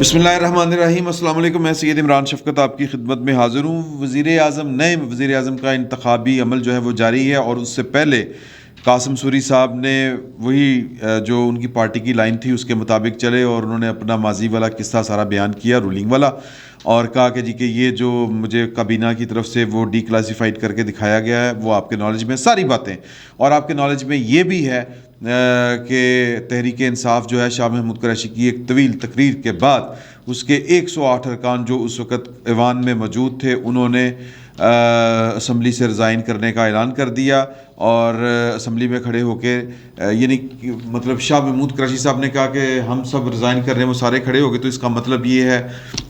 بسم اللہ الرحمن الرحیم۔ السلام علیکم، میں سید عمران شفقت آپ کی خدمت میں حاضر ہوں۔ نئے وزیر اعظم کا انتخابی عمل جو ہے وہ جاری ہے، اور اس سے پہلے قاسم سوری صاحب نے وہی جو ان کی پارٹی کی لائن تھی اس کے مطابق چلے، اور انہوں نے اپنا ماضی والا قصہ سارا بیان کیا، رولنگ والا، اور کہا کہ جی کہ یہ جو مجھے کابینہ کی طرف سے وہ ڈی کلاسیفائڈ کر کے دکھایا گیا ہے وہ آپ کے نالج میں ساری باتیں، اور آپ کے نالج میں یہ بھی ہے کہ تحریک انصاف جو ہے شاہ محمود قریشی کی ایک طویل تقریر کے بعد اس کے 108 ارکان جو اس وقت ایوان میں موجود تھے انہوں نے اسمبلی سے ریزائن کرنے کا اعلان کر دیا، اور اسمبلی میں کھڑے ہو کے یعنی مطلب شاہ محمود قریشی صاحب نے کہا کہ ہم سب ریزائن کر رہے ہیں، وہ سارے کھڑے ہو گئے، تو اس کا مطلب یہ ہے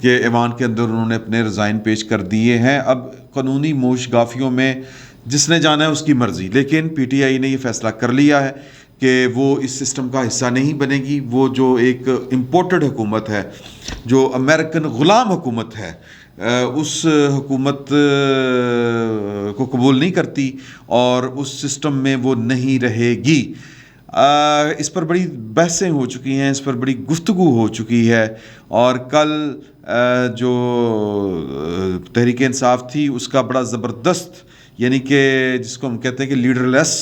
کہ ایوان کے اندر انہوں نے اپنے ریزائن پیش کر دیے ہیں۔ اب قانونی موش گافیوں میں جس نے جانا ہے اس کی مرضی، لیکن پی ٹی آئی نے یہ فیصلہ کر لیا ہے کہ وہ اس سسٹم کا حصہ نہیں بنے گی۔ وہ جو ایک امپورٹڈ حکومت ہے، جو امریکن غلام حکومت ہے، اس حکومت کو قبول نہیں کرتی، اور اس سسٹم میں وہ نہیں رہے گی۔ اس پر بڑی بحثیں ہو چکی ہیں، اس پر بڑی گفتگو ہو چکی ہے، اور کل جو تحریک انصاف تھی اس کا بڑا زبردست، یعنی کہ جس کو ہم کہتے ہیں کہ لیڈر لیس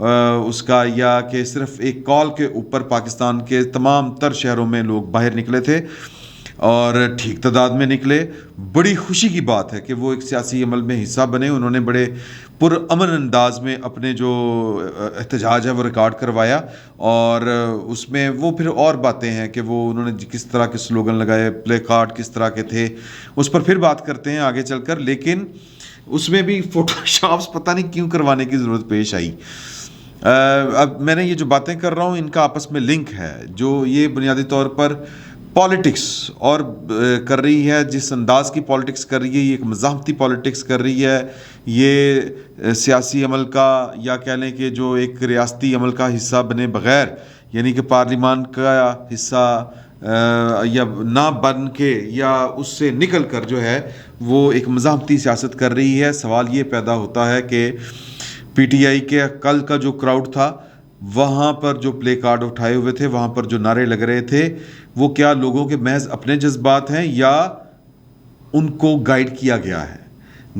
اس کا، یا کہ صرف ایک کال کے اوپر پاکستان کے تمام تر شہروں میں لوگ باہر نکلے تھے، اور ٹھیک تعداد میں نکلے۔ بڑی خوشی کی بات ہے کہ وہ ایک سیاسی عمل میں حصہ بنے، انہوں نے بڑے پرامن انداز میں اپنے جو احتجاج ہے وہ ریکارڈ کروایا، اور اس میں وہ پھر اور باتیں ہیں کہ وہ انہوں نے کس طرح کے سلوگن لگائے، پلے کارڈ کس طرح کے تھے، اس پر پھر بات کرتے ہیں آگے چل کر۔ لیکن اس میں بھی فوٹو شاپس پتہ نہیں کیوں کروانے کی ضرورت پیش آئی۔ اب میں نے یہ جو باتیں کر رہا ہوں ان کا آپس میں لنک ہے، جو یہ بنیادی طور پر پالیٹکس اور کر رہی ہے، جس انداز کی پالیٹکس کر رہی ہے، یہ ایک مزاحمتی پالیٹکس کر رہی ہے، یہ سیاسی عمل کا، یا کہہ لیں کہ جو ایک ریاستی عمل کا حصہ بنے بغیر، یعنی کہ پارلیمان کا حصہ یا نہ بن کے یا اس سے نکل کر جو ہے وہ ایک مزاحمتی سیاست کر رہی ہے۔ سوال یہ پیدا ہوتا ہے کہ پی ٹی آئی کے کل کا جو کراؤڈ تھا، وہاں پر جو پلے کارڈ اٹھائے ہوئے تھے، وہاں پر جو نعرے لگ رہے تھے، وہ کیا لوگوں کے محض اپنے جذبات ہیں، یا ان کو گائیڈ کیا گیا ہے؟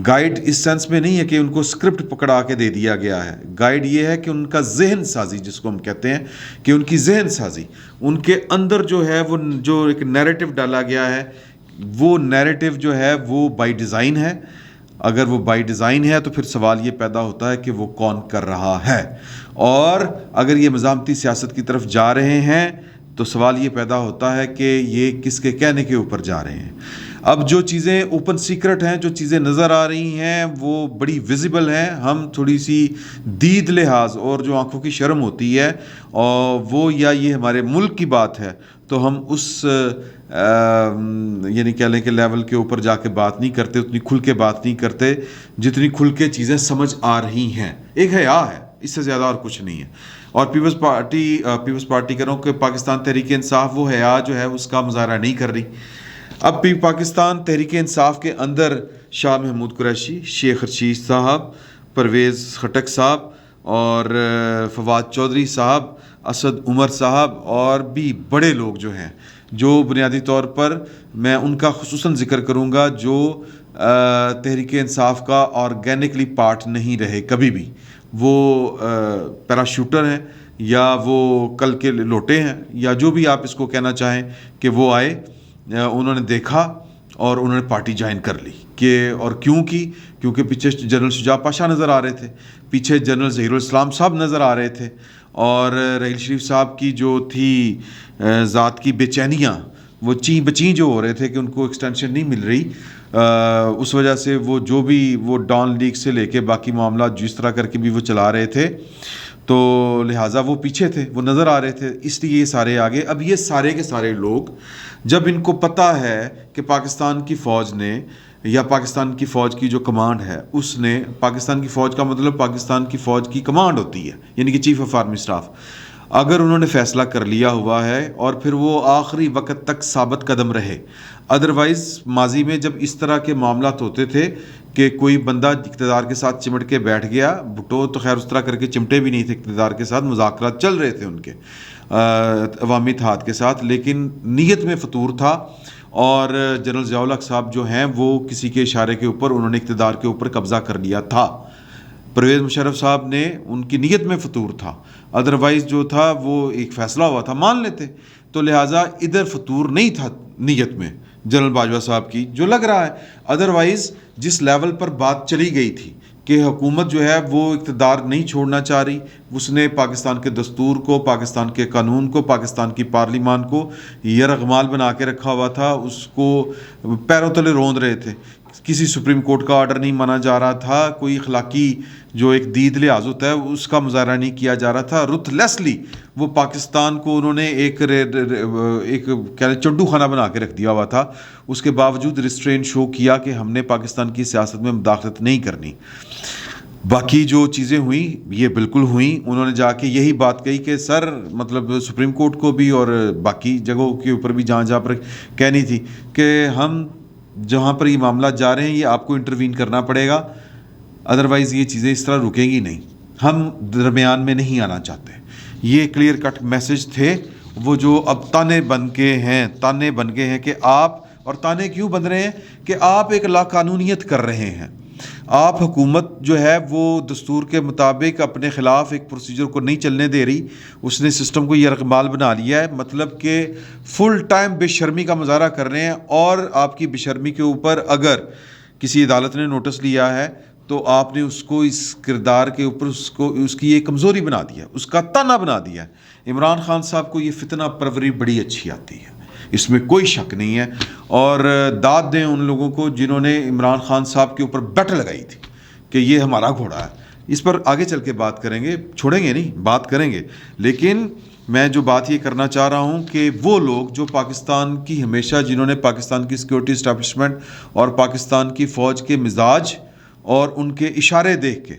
گائیڈ اس سینس میں نہیں ہے کہ ان کو اسکرپٹ پکڑا کے دے دیا گیا ہے، گائیڈ یہ ہے کہ ان کا ذہن سازی، جس کو ہم کہتے ہیں کہ ان کی ذہن سازی، ان کے اندر جو ہے وہ جو ایک نیریٹو ڈالا گیا ہے، وہ نیریٹو جو ہے وہ بائی ڈیزائن ہے۔ اگر وہ بائی ڈیزائن ہے تو پھر سوال یہ پیدا ہوتا ہے کہ وہ کون کر رہا ہے، اور اگر یہ مزاحمتی سیاست کی طرف جا رہے ہیں تو سوال یہ پیدا ہوتا ہے کہ یہ کس کے کہنے کے اوپر جا رہے ہیں۔ اب جو چیزیں اوپن سیکرٹ ہیں، جو چیزیں نظر آ رہی ہیں، وہ بڑی ویزیبل ہیں، ہم تھوڑی سی دید لحاظ اور جو آنکھوں کی شرم ہوتی ہے، اور وہ یا یہ ہمارے ملک کی بات ہے تو ہم اس یعنی کہہ لیں کہ لیول کے اوپر جا کے بات نہیں کرتے، اتنی کھل کے بات نہیں کرتے جتنی کھل کے چیزیں سمجھ آ رہی ہیں۔ ایک حیا ہے، اس سے زیادہ اور کچھ نہیں ہے، اور پیپلز پارٹی کہہ رہا ہوں کہ پاکستان تحریک انصاف وہ حیا جو ہے اس کا مظاہرہ نہیں کر رہی۔ اب بھی پاکستان تحریک انصاف کے اندر شاہ محمود قریشی، شیخ رشید صاحب، پرویز خٹک صاحب، اور فواد چودھری صاحب، اسد عمر صاحب، اور بھی بڑے لوگ جو ہیں، جو بنیادی طور پر میں ان کا خصوصاً ذکر کروں گا، جو تحریک انصاف کا آرگینکلی پارٹ نہیں رہے کبھی بھی، وہ پیراشوٹر ہیں، یا وہ کل کے لوٹے ہیں، یا جو بھی آپ اس کو کہنا چاہیں، کہ وہ آئے، انہوں نے دیکھا اور انہوں نے پارٹی جوائن کر لی، کہ اور کیوں کی؟ کیونکہ پیچھے جنرل شجاع پاشا نظر آ رہے تھے، پیچھے جنرل ظہیر الاسلام صاحب نظر آ رہے تھے، اور رحیل شریف صاحب کی جو تھی ذات کی بے چینیاں، وہ چیں بچیں جو ہو رہے تھے کہ ان کو ایکسٹینشن نہیں مل رہی، اس وجہ سے وہ جو بھی وہ ڈان لیگ سے لے کے باقی معاملات جس طرح کر کے بھی وہ چلا رہے تھے، تو لہٰذا وہ پیچھے تھے، وہ نظر آ رہے تھے، اس لیے یہ سارے آگے۔ اب یہ سارے کے سارے لوگ جب ان کو پتہ ہے کہ پاکستان کی فوج نے، یا پاکستان کی فوج کی جو کمانڈ ہے اس نے، پاکستان کی فوج کا مطلب پاکستان کی فوج کی کمانڈ ہوتی ہے، یعنی کہ چیف آف آرمی اسٹاف، اگر انہوں نے فیصلہ کر لیا ہوا ہے اور پھر وہ آخری وقت تک ثابت قدم رہے، ادروائز ماضی میں جب اس طرح کے معاملات ہوتے تھے کہ کوئی بندہ اقتدار کے ساتھ چمٹ کے بیٹھ گیا، بھٹو تو خیر اس طرح کر کے چمٹے بھی نہیں تھے اقتدار کے ساتھ، مذاکرات چل رہے تھے ان کے، عوامی اتحاد کے ساتھ، لیکن نیت میں فطور تھا، اور جنرل ضیاء الحق صاحب جو ہیں وہ کسی کے اشارے کے اوپر انہوں نے اقتدار کے اوپر قبضہ کر لیا تھا۔ پرویز مشرف صاحب نے، ان کی نیت میں فطور تھا، ادروائز جو تھا وہ ایک فیصلہ ہوا تھا مان لیتے، تو لہٰذا ادھر فطور نہیں تھا نیت میں جنرل باجوہ صاحب کی جو لگ رہا ہے۔ ادروائز جس لیول پر بات چلی گئی تھی کہ حکومت جو ہے وہ اقتدار نہیں چھوڑنا چاہ رہی، اس نے پاکستان کے دستور کو، پاکستان کے قانون کو، پاکستان کی پارلیمان کو یرغمال بنا کے رکھا ہوا تھا، اس کو پیروں تلے روند رہے تھے، کسی سپریم کورٹ کا آرڈر نہیں مانا جا رہا تھا، کوئی اخلاقی جو ایک دید لحاظ ہوتا ہے اس کا مظاہرہ نہیں کیا جا رہا تھا، رتھ لیسلی وہ پاکستان کو انہوں نے ایک چڈو خانہ بنا کے رکھ دیا ہوا تھا، اس کے باوجود ریسٹرین شو کیا کہ ہم نے پاکستان کی سیاست میں مداخلت نہیں کرنی۔ باقی جو چیزیں ہوئیں یہ بالکل ہوئیں، انہوں نے جا کے یہی بات کہی کہ سر مطلب سپریم کورٹ کو بھی اور باقی جگہوں کے اوپر بھی جہاں پر کہنی تھی کہ ہم جہاں پر یہ معاملات جا رہے ہیں یہ آپ کو انٹروین کرنا پڑے گا، ادروائز یہ چیزیں اس طرح رکیں گی نہیں، ہم درمیان میں نہیں آنا چاہتے۔ یہ کلیئر کٹ میسج تھے، وہ جو اب تانے بن کے ہیں کہ آپ، اور تانے کیوں بن رہے ہیں کہ آپ ایک لا قانونیت کر رہے ہیں، آپ حکومت جو ہے وہ دستور کے مطابق اپنے خلاف ایک پروسیجر کو نہیں چلنے دے رہی، اس نے سسٹم کو یرغمال بنا لیا ہے، مطلب کہ فل ٹائم بے شرمی کا مظاہرہ کر رہے ہیں، اور آپ کی بے شرمی کے اوپر اگر کسی عدالت نے نوٹس لیا ہے تو آپ نے اس کو اس کردار کے اوپر اس کی ایک کمزوری بنا دیا، اس کا تانا بنا دیا ہے۔ عمران خان صاحب کو یہ فتنہ پروری بڑی اچھی آتی ہے، اس میں کوئی شک نہیں ہے، اور داد دیں ان لوگوں کو جنہوں نے عمران خان صاحب کے اوپر بیٹ لگائی تھی کہ یہ ہمارا گھوڑا ہے۔ اس پر آگے چل کے بات کریں گے، چھوڑیں گے نہیں، بات کریں گے، لیکن میں جو بات یہ کرنا چاہ رہا ہوں کہ وہ لوگ جو پاکستان کی ہمیشہ، جنہوں نے پاکستان کی سیکورٹی اسٹیبلشمنٹ اور پاکستان کی فوج کے مزاج اور ان کے اشارے دیکھ کے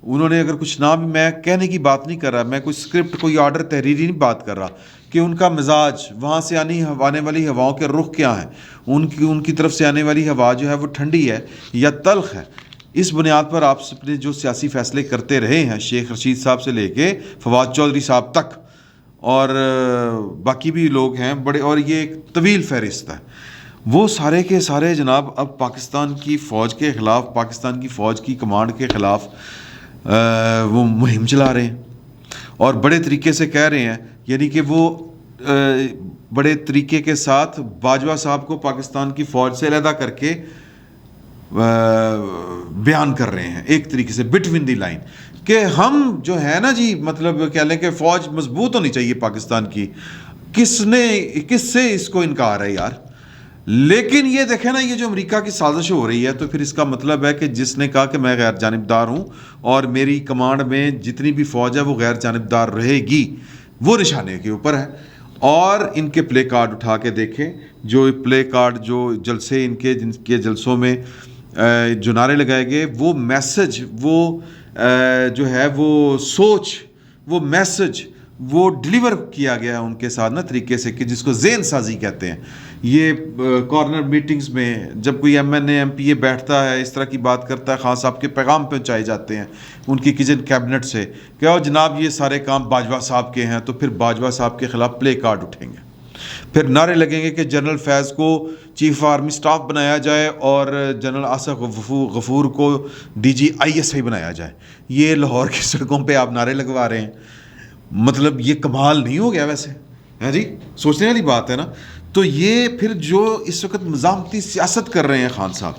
انہوں نے اگر کچھ نہ بھی، میں کہنے کی بات نہیں کر رہا، میں کوئی اسکرپٹ، کوئی آرڈر، تحریری نہیں بات کر رہا، کہ ان کا مزاج، وہاں سے آنے والی ہواؤں کے رخ کیا ہیں، ان کی طرف سے آنے والی ہوا جو ہے وہ ٹھنڈی ہے یا تلخ ہے، اس بنیاد پر آپ اپنے جو سیاسی فیصلے کرتے رہے ہیں، شیخ رشید صاحب سے لے کے فواد چودھری صاحب تک اور باقی بھی لوگ ہیں بڑے، اور یہ ایک طویل فہرست ہے، وہ سارے کے سارے جناب اب پاکستان کی فوج کے خلاف، پاکستان کی فوج کی کمانڈ کے خلاف وہ مہم چلا رہے ہیں، اور بڑے طریقے سے کہہ رہے ہیں، یعنی کہ وہ بڑے طریقے کے ساتھ باجوہ صاحب کو پاکستان کی فوج سے علیحدہ کر کے بیان کر رہے ہیں، ایک طریقے سے بٹوین دی لائن، کہ ہم جو ہے نا جی، مطلب کہہ لیں کہ فوج مضبوط ہونی چاہیے پاکستان کی، کس سے اس کو انکار ہے یار؟ لیکن یہ دیکھیں نا، یہ جو امریکہ کی سازش ہو رہی ہے، تو پھر اس کا مطلب ہے کہ جس نے کہا کہ میں غیر جانبدار ہوں اور میری کمانڈ میں جتنی بھی فوج ہے وہ غیر جانبدار رہے گی، وہ نشانے کے اوپر ہے۔ اور ان کے پلے کارڈ اٹھا کے دیکھیں، جو پلے کارڈ، جو جلسے ان کے، جن کے جلسوں میں جو نعرے لگائے گئے، وہ میسج، وہ جو ہے وہ سوچ، وہ میسج وہ ڈیلیور کیا گیا ان کے ساتھ نا طریقے سے، کہ جس کو ذہن سازی کہتے ہیں۔ یہ کارنر میٹنگز میں جب کوئی ایم این اے، ایم پی اے بیٹھتا ہے، اس طرح کی بات کرتا ہے، خان صاحب کے پیغام پہنچائے جاتے ہیں ان کی کچن کیبنٹ سے کہ او جناب یہ سارے کام باجوہ صاحب کے ہیں، تو پھر باجوہ صاحب کے خلاف پلے کارڈ اٹھیں گے، پھر نعرے لگیں گے کہ جنرل فیض کو چیف آرمی سٹاف بنایا جائے اور جنرل آصف غفور کو D G I S I بنایا جائے۔ یہ لاہور کی سڑکوں پہ آپ نعرے لگوا رہے ہیں، مطلب یہ کمال نہیں ہو گیا ویسے؟ ہے جی، سوچنے والی بات ہے نا۔ تو یہ پھر جو اس وقت مزاحمتی سیاست کر رہے ہیں خان صاحب،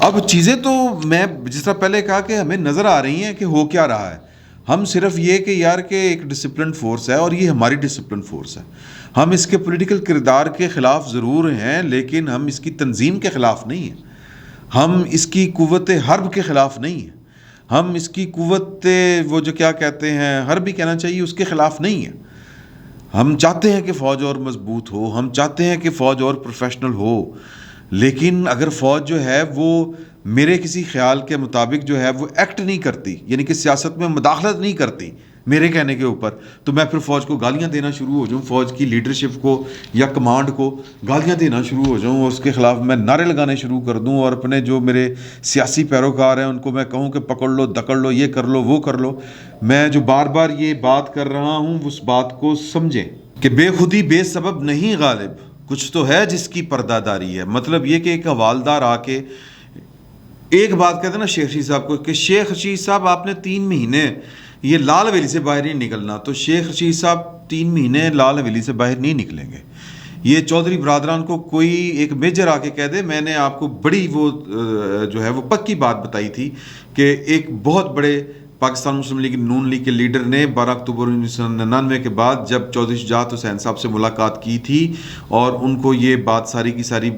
اب چیزیں تو میں جس طرح پہلے کہا کہ ہمیں نظر آ رہی ہیں کہ ہو کیا رہا ہے، ہم صرف یہ کہ یار کہ ایک ڈسپلن فورس ہے اور یہ ہماری ڈسپلن فورس ہے، ہم اس کے پولیٹیکل کردار کے خلاف ضرور ہیں لیکن ہم اس کی تنظیم کے خلاف نہیں ہیں، ہم اس کی قوت حرب کے خلاف نہیں ہیں، ہم اس کی قوت وہ جو کیا کہتے ہیں حرب بھی کہنا چاہیے، اس کے خلاف نہیں ہیں۔ ہم چاہتے ہیں کہ فوج اور مضبوط ہو، ہم چاہتے ہیں کہ فوج اور پروفیشنل ہو، لیکن اگر فوج جو ہے وہ میرے کسی خیال کے مطابق جو ہے وہ ایکٹ نہیں کرتی، یعنی کہ سیاست میں مداخلت نہیں کرتی، میرے کہنے کے اوپر، تو میں پھر فوج کو گالیاں دینا شروع ہو جاؤں، فوج کی لیڈرشپ کو یا کمانڈ کو گالیاں دینا شروع ہو جاؤں، اس کے خلاف میں نعرے لگانے شروع کر دوں، اور اپنے جو میرے سیاسی پیروکار ہیں ان کو میں کہوں کہ پکڑ لو، دکڑ لو، یہ کر لو، وہ کر لو. میں جو بار بار یہ بات کر رہا ہوں اس بات کو سمجھیں کہ بے خودی بے سبب نہیں غالب، کچھ تو ہے جس کی پردہ داری ہے. مطلب یہ کہ ایک حوالدار آ کے ایک بات کہتے ہیں نا شیخ رشید صاحب کو کہ شیخ رشید صاحب آپ نے 3 مہینے یہ لال حویلی سے باہر نہیں نکلنا، تو شیخ رشید صاحب 3 مہینے لال حویلی سے باہر نہیں نکلیں گے. یہ چودھری برادران کو کوئی ایک میجر آ کے کہہ دے، میں نے آپ کو بڑی وہ جو ہے وہ پکی بات بتائی تھی کہ ایک بہت بڑے پاکستان مسلم لیگ نون لیگ کے لیڈر نے 12 اکتوبر 1999 کے بعد جب چودھری شجاعت حسین صاحب سے ملاقات کی تھی اور ان کو یہ بات ساری کی ساری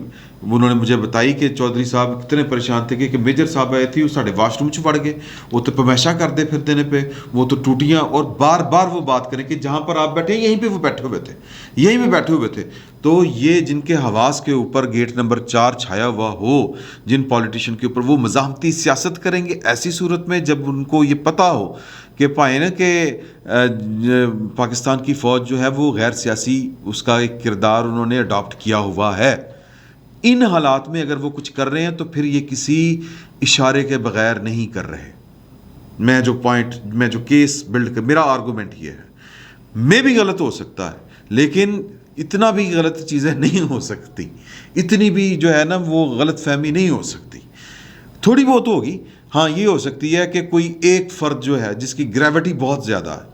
انہوں نے مجھے بتائی کہ چودھری صاحب اتنے پریشان تھے کہ میجر صاحب آئے تھے وہ ساڑھے واش روم چ وڑ گئے، وہ تو پمیشا کرتے پھر دینے پہ وہ تو ٹوٹیاں، اور بار بار وہ بات کریں کہ جہاں پر آپ بیٹھے یہیں پہ وہ بیٹھے ہوئے تھے، یہیں پہ بیٹھے ہوئے تھے. تو یہ جن کے حواس کے اوپر گیٹ نمبر 4 چھایا ہوا ہو، جن پولیٹیشین کے اوپر وہ مزاحمتی سیاست کریں گے ایسی صورت میں جب ان کو یہ پتہ ہو کہ پائیں نا کہ پاکستان کی فوج جو ہے وہ غیر سیاسی اس کا ایک کردار انہوں نے اڈاپٹ کیا ہوا ہے. ان حالات میں اگر وہ کچھ کر رہے ہیں تو پھر یہ کسی اشارے کے بغیر نہیں کر رہے. میں جو کیس بلڈ کر، میرا آرگومنٹ یہ ہے، میں بھی غلط ہو سکتا ہے لیکن اتنا بھی غلط چیزیں نہیں ہو سکتی، اتنی بھی جو ہے نا وہ غلط فہمی نہیں ہو سکتی. تھوڑی بہت ہوگی، ہاں یہ ہو سکتی ہے کہ کوئی ایک فرد جو ہے جس کی گریوٹی بہت زیادہ ہے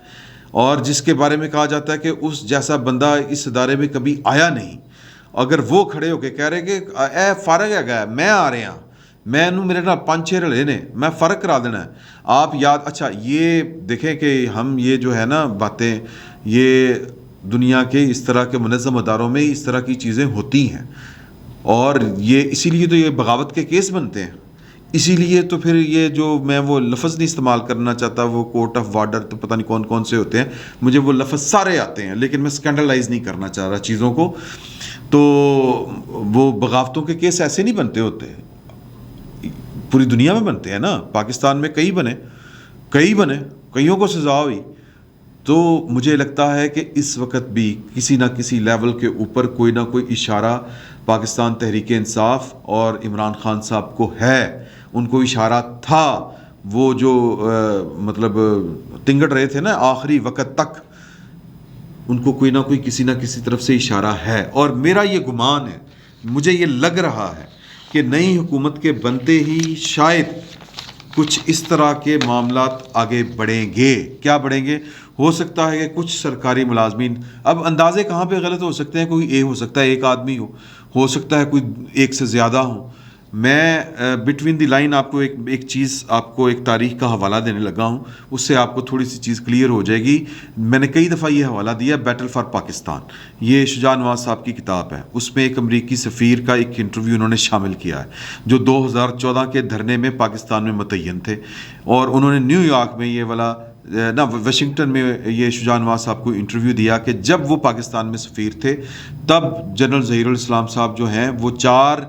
اور جس کے بارے میں کہا جاتا ہے کہ اس جیسا بندہ اس ادارے میں کبھی آیا نہیں، اگر وہ کھڑے ہو کے کہہ رہے کہ اے فرق ہے گیا میں آ رہے ہاں، میں میرے نال 5-6 رلے نے، میں فرق کرا دینا ہے. آپ یاد اچھا یہ دیکھیں کہ ہم یہ جو ہے نا باتیں، یہ دنیا کے اس طرح کے منظم اداروں میں اس طرح کی چیزیں ہوتی ہیں، اور یہ اسی لیے تو یہ بغاوت کے کیس بنتے ہیں. اسی لیے تو پھر یہ جو میں وہ لفظ نہیں استعمال کرنا چاہتا، وہ کورٹ آف وارڈر تو پتہ نہیں کون کون سے ہوتے ہیں، مجھے وہ لفظ سارے آتے ہیں لیکن میں اسکینڈلائز نہیں کرنا چاہ رہا چیزوں کو. تو وہ بغاوتوں کے کیس ایسے نہیں بنتے ہوتے، پوری دنیا میں بنتے ہیں نا، پاکستان میں کئی بنے، کئیوں کو سزا ہوئی. تو مجھے لگتا ہے کہ اس وقت بھی کسی نہ کسی لیول کے اوپر کوئی نہ کوئی اشارہ پاکستان تحریک انصاف اور عمران خان صاحب کو ہے. ان کو اشارہ تھا، وہ جو مطلب تنگڑ رہے تھے نا آخری وقت تک، ان کو کوئی نہ کوئی کسی نہ کسی طرف سے اشارہ ہے. اور میرا یہ گمان ہے، مجھے یہ لگ رہا ہے کہ نئی حکومت کے بنتے ہی شاید کچھ اس طرح کے معاملات آگے بڑھیں گے. کیا بڑھیں گے؟ ہو سکتا ہے کہ کچھ سرکاری ملازمین، اب اندازے کہاں پہ غلط ہو سکتے ہیں، کوئی اے ہو سکتا ہے ایک آدمی ہو سکتا ہے کوئی ایک سے زیادہ ہوں. میں بٹوین دی لائن آپ کو ایک چیز، آپ کو ایک تاریخ کا حوالہ دینے لگا ہوں، اس سے آپ کو تھوڑی سی چیز کلیئر ہو جائے گی. میں نے کئی دفعہ یہ حوالہ دیا، بیٹل فار پاکستان، یہ شجاع نواز صاحب کی کتاب ہے. اس میں ایک امریکی سفیر کا ایک انٹرویو انہوں نے شامل کیا ہے جو 2014 کے دھرنے میں پاکستان میں متعین تھے، اور انہوں نے نیو یارک میں یہ والا واشنگٹن میں یہ شجاع نواز صاحب کو انٹرویو دیا کہ جب وہ پاکستان میں سفیر تھے تب جنرل ظہیر الاسلام صاحب جو ہیں وہ 4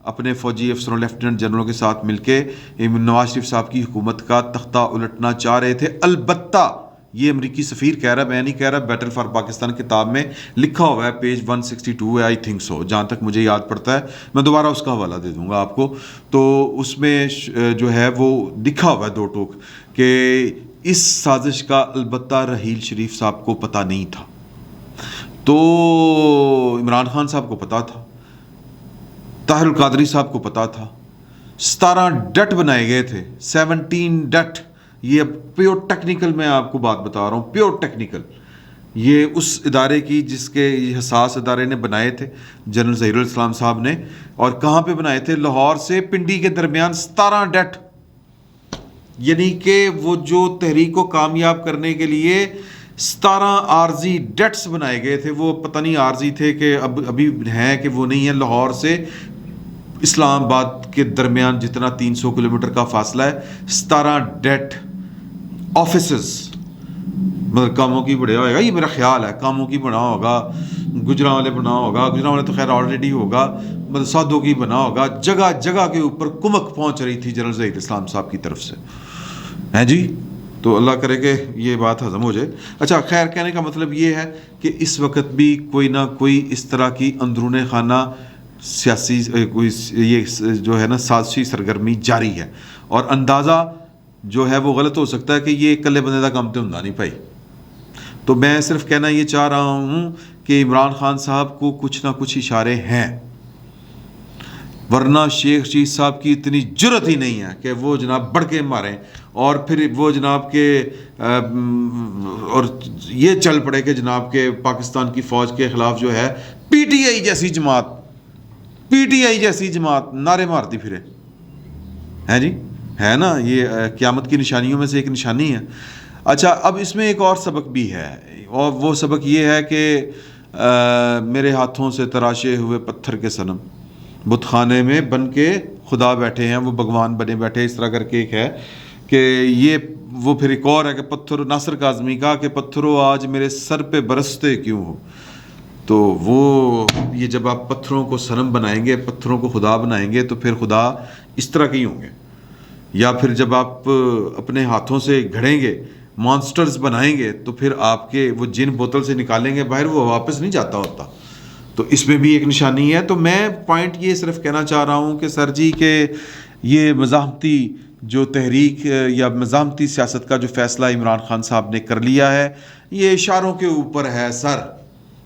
اپنے فوجی افسروں لیفٹیننٹ جنرلوں کے ساتھ مل کے نواز شریف صاحب کی حکومت کا تختہ الٹنا چاہ رہے تھے. البتہ یہ امریکی سفیر کہہ رہا ہے، میں نہیں کہہ رہا، بیٹل فار پاکستان کتاب میں لکھا ہوا ہے، پیج 162 ہے آئی تھنک سو، جہاں تک مجھے یاد پڑتا ہے، میں دوبارہ اس کا حوالہ دے دوں گا آپ کو. تو اس میں جو ہے وہ لکھا ہوا ہے 2 ٹوک کہ اس سازش کا البتہ رحیل شریف صاحب کو پتہ نہیں تھا. تو عمران خان صاحب کو پتہ تھا، طاہر القادری صاحب کو پتہ تھا. 17 ڈٹ بنائے گئے تھے، 17 ڈٹ. یہ پیور ٹیکنیکل میں آپ کو بات بتا رہا ہوں، پیور ٹیکنیکل. یہ اس ادارے کی جس کے حساس ادارے نے بنائے تھے جنرل ظہیر الاسلام صاحب نے، اور کہاں پہ بنائے تھے؟ لاہور سے پنڈی کے درمیان 17 ڈٹ. یعنی کہ وہ جو تحریک کو کامیاب کرنے کے لیے 17 عارضی ڈٹس بنائے گئے تھے، وہ پتہ نہیں عارضی تھے کہ ابھی ہیں کہ وہ نہیں ہے. لاہور سے اسلام آباد کے درمیان جتنا 300 کلومیٹر کا فاصلہ ہے، 17 ڈٹ آفیسز، مطلب کاموں کی بڑھیا ہوئے گا، یہ میرا خیال ہے، کاموں کی بنا ہوگا، گجراں والے بنا ہوگا، گجراں والے تو خیر آلریڈی ہوگا، مطلب سادوں کی بنا ہوگا. جگہ جگہ کے اوپر کمک پہنچ رہی تھی جنرل ظہیر الاسلام صاحب کی طرف سے. ہیں جی، تو اللہ کرے کہ یہ بات ہضم ہو جائے. اچھا خیر، کہنے کا مطلب یہ ہے کہ اس وقت بھی کوئی نہ کوئی اس طرح کی اندرون خانہ سیاسی کوئی یہ جو ہے نا سازشی سرگرمی جاری ہے، اور اندازہ جو ہے وہ غلط ہو سکتا ہے کہ یہ اکلے بندے کا کام تو ہوندا نہیں بھائی. تو میں صرف کہنا یہ چاہ رہا ہوں کہ عمران خان صاحب کو کچھ نہ کچھ اشارے ہیں، ورنہ شیخ رشید صاحب کی اتنی جرت ہی نہیں ہے کہ وہ جناب بڑھ کے ماریں اور پھر وہ جناب کے اور یہ چل پڑے کہ جناب کے پاکستان کی فوج کے خلاف جو ہے پی ٹی آئی جیسی جماعت نعرے مارتی پھرے. ہے جی، ہے نا، یہ قیامت کی نشانیوں میں سے ایک نشانی ہے. اچھا اب اس میں ایک اور سبق بھی ہے، اور وہ سبق یہ ہے کہ میرے ہاتھوں سے تراشے ہوئے پتھر کے صنم بت خانے میں بن کے خدا بیٹھے ہیں، وہ بھگوان بنے بیٹھے، اس طرح کر کے ایک ہے کہ یہ وہ پھر ایک اور ہے کہ پتھر ناصر کاظمی کا کہ پتھروں آج میرے سر پہ برستے کیوں ہو. تو وہ یہ جب آپ پتھروں کو صنم بنائیں گے، پتھروں کو خدا بنائیں گے، تو پھر خدا اس طرح کے ہی ہوں گے. یا پھر جب آپ اپنے ہاتھوں سے گھڑیں گے، مانسٹرز بنائیں گے، تو پھر آپ کے وہ جن بوتل سے نکالیں گے باہر، وہ واپس نہیں جاتا ہوتا. تو اس میں بھی ایک نشانی ہے. تو میں پوائنٹ یہ صرف کہنا چاہ رہا ہوں کہ سر جی کہ یہ مزاحمتی جو تحریک یا مزاحمتی سیاست کا جو فیصلہ عمران خان صاحب نے کر لیا ہے، یہ اشاروں کے اوپر ہے. سر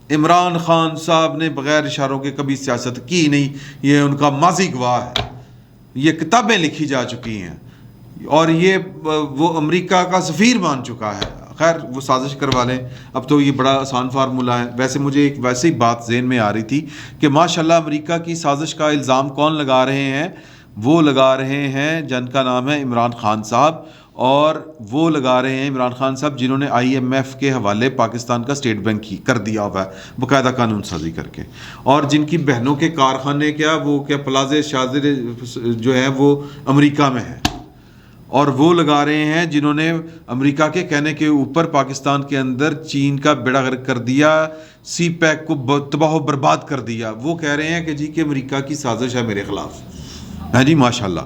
عمران خان صاحب نے بغیر اشاروں کے کبھی سیاست کی نہیں، یہ ان کا ماضی گواہ ہے، یہ کتابیں لکھی جا چکی ہیں، اور یہ وہ امریکہ کا سفیر مان چکا ہے. خیر وہ سازش کروا لیں، اب تو یہ بڑا آسان فارمولہ ہے. ویسے مجھے ایک ویسے ہی بات ذہن میں آ رہی تھی کہ ماشاءاللہ امریکہ کی سازش کا الزام کون لگا رہے ہیں؟ وہ لگا رہے ہیں جن کا نام ہے عمران خان صاحب، اور وہ لگا رہے ہیں عمران خان صاحب جنہوں نے آئی ایم ایف کے حوالے پاکستان کا اسٹیٹ بینک ہی کر دیا ہوا ہے باقاعدہ قانون سازی کر کے، اور جن کی بہنوں کے کارخانے وہ پلازے شاذر جو ہے وہ امریکہ میں ہے، اور وہ لگا رہے ہیں جنہوں نے امریکہ کے کہنے کے اوپر پاکستان کے اندر چین کا بیڑا غرق کر دیا، سی پیک کو تباہ و برباد کر دیا. وہ کہہ رہے ہیں کہ جی کہ امریکہ کی سازش ہے میرے خلاف. ہاں جی ماشاءاللہ.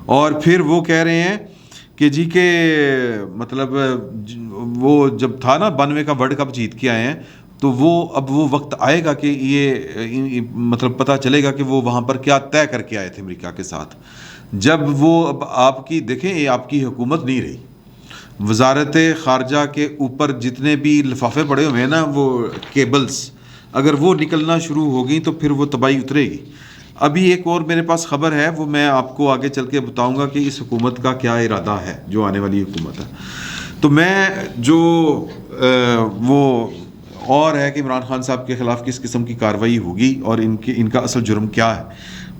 اور پھر وہ کہہ رہے ہیں کہ جی کہ مطلب وہ جب تھا نا 92 کا ورلڈ کپ جیت کے آئے ہیں، تو وہ اب وہ وقت آئے گا کہ یہ مطلب پتہ چلے گا کہ وہ وہاں پر کیا طے کر کے آئے تھے امریکہ کے ساتھ. جب وہ اب آپ کی دیکھیں، یہ آپ کی حکومت نہیں رہی، وزارت خارجہ کے اوپر جتنے بھی لفافے پڑے ہوئے ہیں نا، وہ کیبلز، اگر وہ نکلنا شروع ہو گئی تو پھر وہ تباہی اترے گی. ابھی ایک اور میرے پاس خبر ہے، وہ میں آپ کو آگے چل کے بتاؤں گا کہ اس حکومت کا کیا ارادہ ہے جو آنے والی حکومت ہے. تو میں جو وہ اور ہے کہ عمران خان صاحب کے خلاف کس قسم کی کارروائی ہوگی اور ان کا اصل جرم کیا ہے،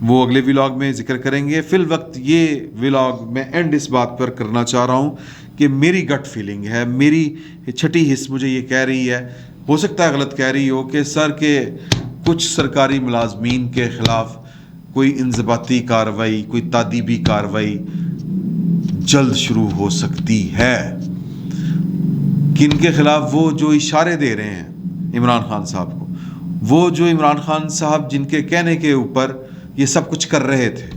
وہ اگلے ولاگ میں ذکر کریں گے. فی الوقت یہ ولاگ میں اینڈ اس بات پر کرنا چاہ رہا ہوں کہ میری گٹ فیلنگ ہے، میری چھٹی حص مجھے یہ کہہ رہی ہے، ہو سکتا ہے غلط کہہ رہی ہو، کہ سر کے کچھ سرکاری ملازمین کے خلاف کوئی انضباطی کارروائی، کوئی تادیبی کارروائی جلد شروع ہو سکتی ہے. کن کے خلاف؟ وہ جو اشارے دے رہے ہیں عمران خان صاحب کو، وہ جو عمران خان صاحب جن کے کہنے کے اوپر یہ سب کچھ کر رہے تھے،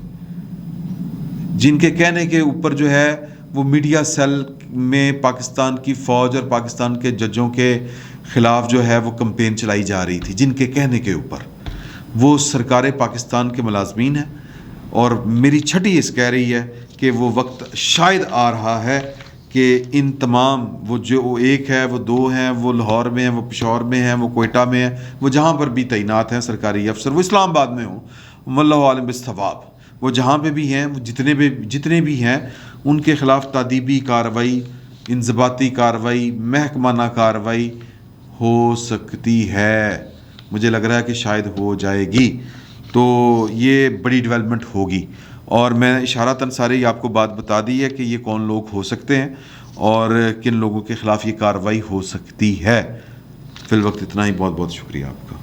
جن کے کہنے کے اوپر جو ہے وہ میڈیا سیل میں پاکستان کی فوج اور پاکستان کے ججوں کے خلاف جو ہے وہ کمپین چلائی جا رہی تھی، جن کے کہنے کے اوپر وہ سرکار پاکستان کے ملازمین ہیں. اور میری چھٹی اس کہہ رہی ہے کہ وہ وقت شاید آ رہا ہے کہ ان تمام، وہ جو ایک ہے، وہ دو ہیں، وہ لاہور میں ہیں، وہ پشاور میں ہیں، وہ کوئٹہ میں ہیں، وہ جہاں پر بھی تعینات ہیں سرکاری افسر، وہ اسلام آباد میں ہوں، واللہ عالم بالصواب، وہ جہاں پہ بھی ہیں، وہ جتنے بھی ہیں، ان کے خلاف تادیبی کارروائی، انضباطی کارروائی، محکمانہ کارروائی ہو سکتی ہے. مجھے لگ رہا ہے کہ شاید ہو جائے گی. تو یہ بڑی ڈیولپمنٹ ہوگی، اور میں اشارتاً سارے ہی آپ کو بات بتا دی ہے کہ یہ کون لوگ ہو سکتے ہیں اور کن لوگوں کے خلاف یہ کارروائی ہو سکتی ہے. فی الوقت اتنا ہی. بہت بہت شکریہ آپ کا.